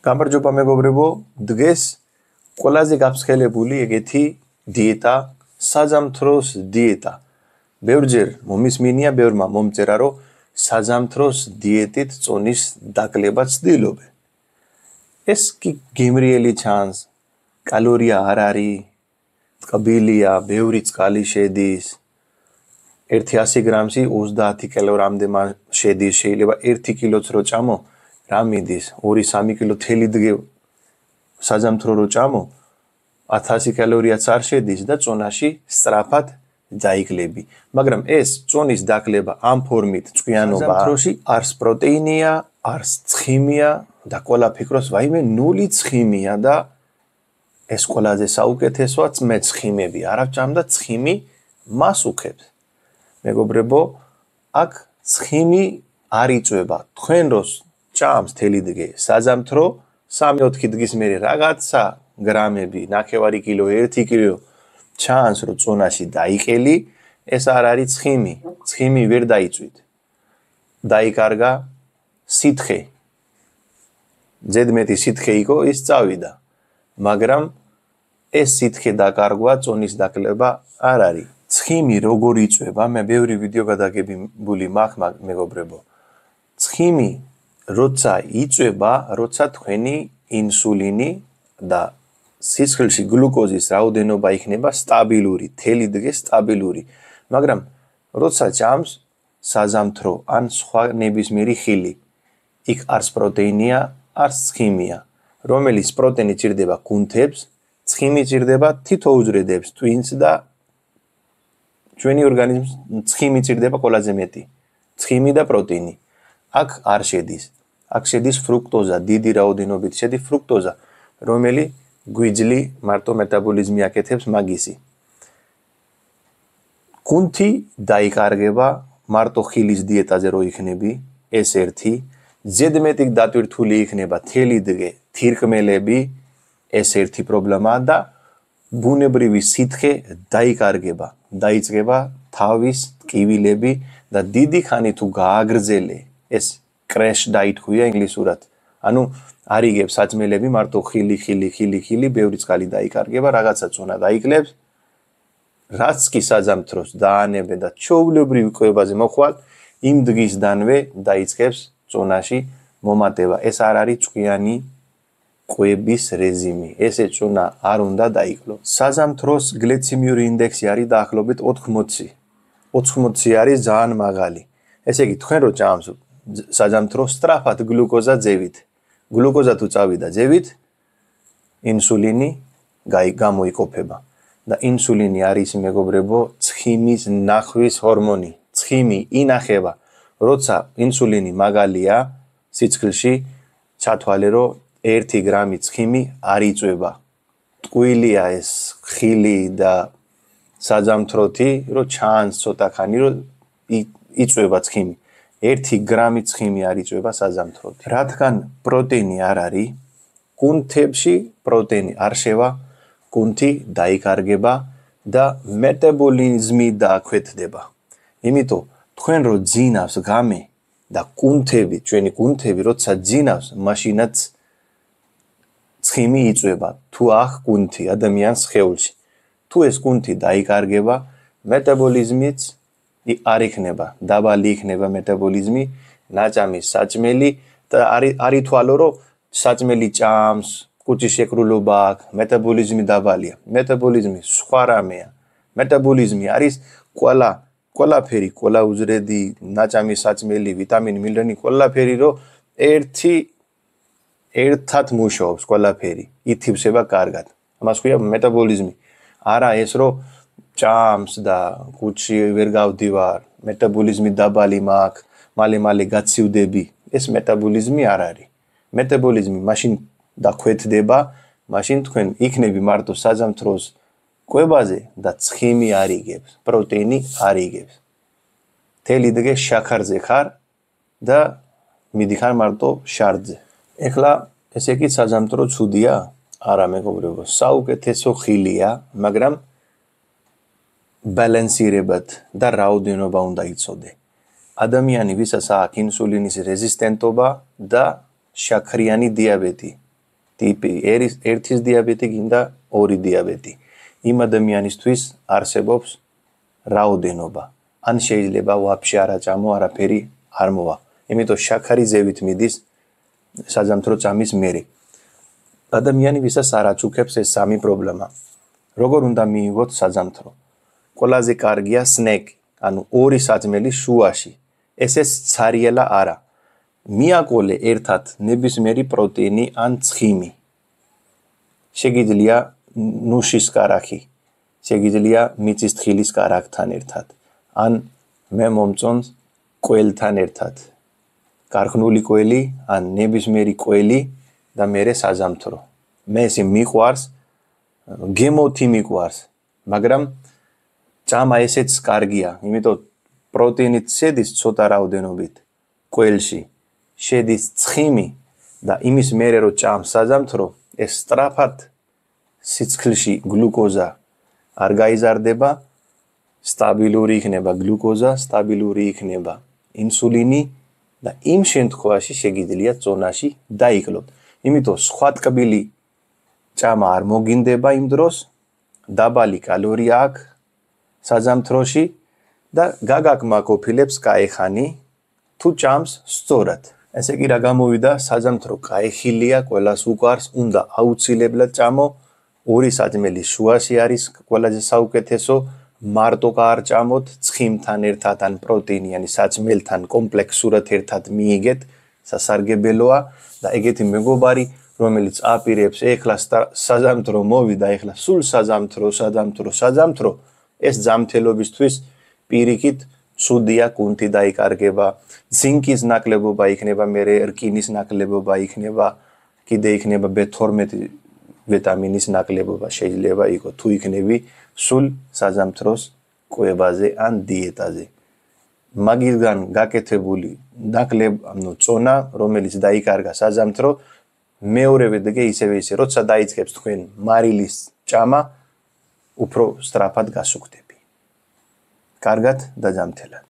გამარჯობა მეგობრებო, დღეს ყველაზე გავრცელებული ეგეთი დიეტა, საზამთროს დიეტა. ბევრჯერ მომისმინია ბევრმა მომწერა, რომ საზამთროს დიეტით წონის დაკლება ცდილობენ. ეს კი გემრიელი ჩანს, კალორია არ არის, ტკბილია, ბევრი წყალი შედის. 100 გრამში 30 კილოგრამდე შედის, შეიძლება 1 კილოც რო ჭამო, რა მიდის 2-3 კილო თელი დღე საზამთრო რო ჭამო 1000 კალორიაც არ შედის და წონაში სწრაფად დაიკლები. მაგრამ ეს წონის დაკლება ამ ფორმით წვიანობა საზამთროში არც პროტეინია, არც ცხიმია და ყველა ფიქრობს, ვაიმე 0 ცხიმია და ეს ყველაზე საუკეთესოა მე ცხიმები არ ვჭამ და ცხიმი მას უქებს. მეგობრებო, აქ ცხიმი არ იწვება. თქვენ როს ჭამს თელი დღე საზამთრო 3-4 დღის მერე რაღაცა გრამები, ნახევარი კილო, 1 კილო ჩანს რომ წონაში დაიყელი, ეს არ არის ცხიმი. ცხიმი ვერ დაიწვით. დაიკარგა სითხე. ზედმეტი სითხე იყო, ის წავიდა. მაგრამ ეს სითხე დაკარგვა წონის დაკლება არ არის. ცხიმი როგორ იწვება, მე ბევრი ვიდეო გადაგებული მაქვს მეგობრებო. ცხიმი როცა იწვება, როცა თქვენი ინსულინი და სისხლში გლუკოზის რაოდენობა იქნება სტაბილური, თელი დღე სტაბილური. მაგრამ როცა ჭამს საზამთრო ან სხვა ნებისმიერი ხილი, იქ არც პროტეინია, არც ცხიმია. რომელიც პროტეინი ჭირდება გუნთებს, ცხიმი ჭირდება თითო უჯრედებს, ტვინს და ჩვენი ორგანიზმს ცხიმი ჭირდება ყველაზე მეტი. ცხიმი და პროტეინი. აქ არ შედის. აქ შედის ფრუქტოზა, დიდი რაოდენობით შედის ფრუქტოზა, რომელიც გვიძლი მარტო მეტაბოლიზმი აკეთებს მაგისი. გუნთი დაიკარგება მარტო ხილის დიეტაზე რო იქნები, ეს ერთი, ზედმეტი დატვირთული იქნება თელი დღე თირკმელები, ეს ერთი პრობლემაა და ბუნებრივი სითხე დაიკარგება, დაიწყება თავის ტკივილები და დიდი ხანი თუ გააგრძელე, ეს crash diet ქვია ინგლისურად. ანუ არიგებს საჭმელები მარტო ხილი, ბევრი წყალი დაიკარგება, რაღაცა წონა დაიკლებს. რაც კი საზამთროს დაანებე და ჩვეულებრივ კვებაზე მოხვალ, იმ დღისდანვე დაიწყებს წონაში მომატება. ეს არ არის წვიანი კვების რეჟიმი. ესე წონა არ უნდა დაიკლო. საზამთროს გლიცემიური ინდექსი არის დაახლოებით 80. 80 არის ძალიან მაღალი. ესე იგი თქვენ რო ჭამს საზამთრო სწრაფად გლუკოზა ძევით. გლუკოზა თუ წავიდა ძევით, ინსულინი გამოიყოფება. და ინსულინი არის მეგობრებო ცხიმის ნახვის ჰორმონი. ცხიმი ინახება. როცა ინსულინი მაგალია სიცხლში, ჩათვალე რომ 1 გრამი ცხიმი არ იწვება. ტყუილია ეს ხილი და საზამთროთი, რომ ჩანს ცოტა ხანი რომ იწვება ცხიმი. 1 გრამი ცხიმი არ იწვება საზამთროთი. რადგან პროტეინი არ არის, გუნთებში პროტეინი არ შევა, გუნთი დაიკარგება და მეტაბოლიზმი დაქვეთდება. იმიტომ თქვენ რო ძინავს გამე და გუნთები, ჩვენი გუნთები როცა ძინავს, მაშინაც ცხიმი იწვება. თუ ახ გუნთი ადამიანს სხეულში. თუ ეს გუნთი დაიკარგება, მეტაბოლიზმიც არ იქნება, დაბალი იქნება მეტაბოლიზმი, ნაჭამი საჭმელი და არ ითვალო რომ საჭმელი ჭამს, კუჭი შეკრულობა აქვს, მეტაბოლიზმი დაბალია. მეტაბოლიზმი სხვა რამეა. მეტაბოლიზმი არის ყველაფერი, ყველა უჯრედი, ნაჭამი საჭმელი, ვიტამინი, მინერალი, ყველაფერი რომ ერთად მუშაობს ყველაფერი, ითივსება კარგად. ამას ქვია მეტაბოლიზმი. არა ეს რომ ჭამს და კუჭი ვერ გავდივარ, მეტაბოლიზმი დაბალი მაქვს, მალე გაცივდები. ეს მეტაბოლიზმი არ არის. მეტაბოლიზმი მაშინ დაქვეთდება, მაშინ თქვენ იქნები მარტო საზამთროს კვებაზე და ცხიმი არ იგებს, პროტეინი არ იგებს. თელი დღე შაქარზე ხარ და მიდიხარ მარტო შარდზე. ეხლა ესე კი საზამთრო ცუდია? არა მეგობრებო, საუკეთესო ხილია, მაგრამ ბალანსირებად და რაოდენობა უნდა იცოდე. ადამიანი ვისაც აქვს ინსულინის რეზისტენტობა და შაქრიანი დიაბეტი. ტიპი 1-ის დიაბეტი გინდა 2 დიაბეტი. იმ ადამიანისთვის არსებობს რაოდენობა. ან შეიძლება ვაფშე არ აწამო, არაფერი არ მოვა. იმიტომ შაქარი ზევით მიდის საძამთრო წამის მერე. ადამიანი ვისაც არ აწუქებს ეს სამი პრობლემა. როგორ უნდა მიიღოთ საძამთრო? ყველაზე კარგია სნეკი, ანუ 2 საძმელის შუაში. ესეც ცარიელა არა. მიაკოლე ერთად ნებისმიერი პროტეინი ან ცხიმი. შეგიძლია ნუშის კარაქი, შეგიძლია მიწის თხილის კარაქთან ერთად, ან მე მომწონს ყველთან ერთად. გარხნული კველი ან ნებისმიერი კველი და მერე საძამთრო. მე ესე მიყვარს, გემოთი მიყვარს, მაგრამ ჭამა ესეც კარგია, იმიტომ პროტეინით შედის ცოტა რაოდენობით კველში, შედის ცხიმი და იმის მერე რო ჭამს საძამთრო, ეს სწრაფად სიცხლში გლუკოზა არ გაიზარდება, სტაბილური იქნება გლუკოზა, სტაბილური იქნება ინსულინი და იმ შემთხვევაში შეგიძლიათ ზონაში დაიკლოთ. იმიტომ სხვა ტკბილი ჭამა არ მოგინდება იმ დროს, დაბალი კალორია აქვს საძამთროში და გაგაკმაყოფილებს კაიხანი თუ ჭამს სწორად. ესე კი რა გამოვიდა, საძამთრო კაიხილია, ყველას უყვარს, უნდა აუცილებლად ჭამო, 2 საძმელის შუაში არის ყველაზე საუკეთესო, მარტო არ ჭამოთ, ცხიმთან ერთად ან პროტეინიანი საძმელთან კომპლექსურად ერთად მიიგეთ, სასარგებლოა და ეგეთი მეგობარი, რომელიც აპირებს ეხლა საძამთრო მოვიდა, ეხლა სულ საძამთრო, ეს ძამთელობისთვის პირიქით ცუდია, კუნთი დაიკარგება, ცინკის ნაკლებობა იქნება, მერე რკინის ნაკლებობა იქნება, კიდე იქნება B12 ვიტამინის ნაკლებობა შეიძლება იყოს, თუ იქნები სულ საძამთროს კვებაზე ან დიეტაზე. მაგისგან გაკეთებული წონა, რომელიც დაიკარგა საძამთრო, მეორევე დღე ისევე, როცა დაიწყებს თქვენ მარილის ჭამა, უფრო სწრაფად გასუქდები. კარგად და ჯანმრთელად.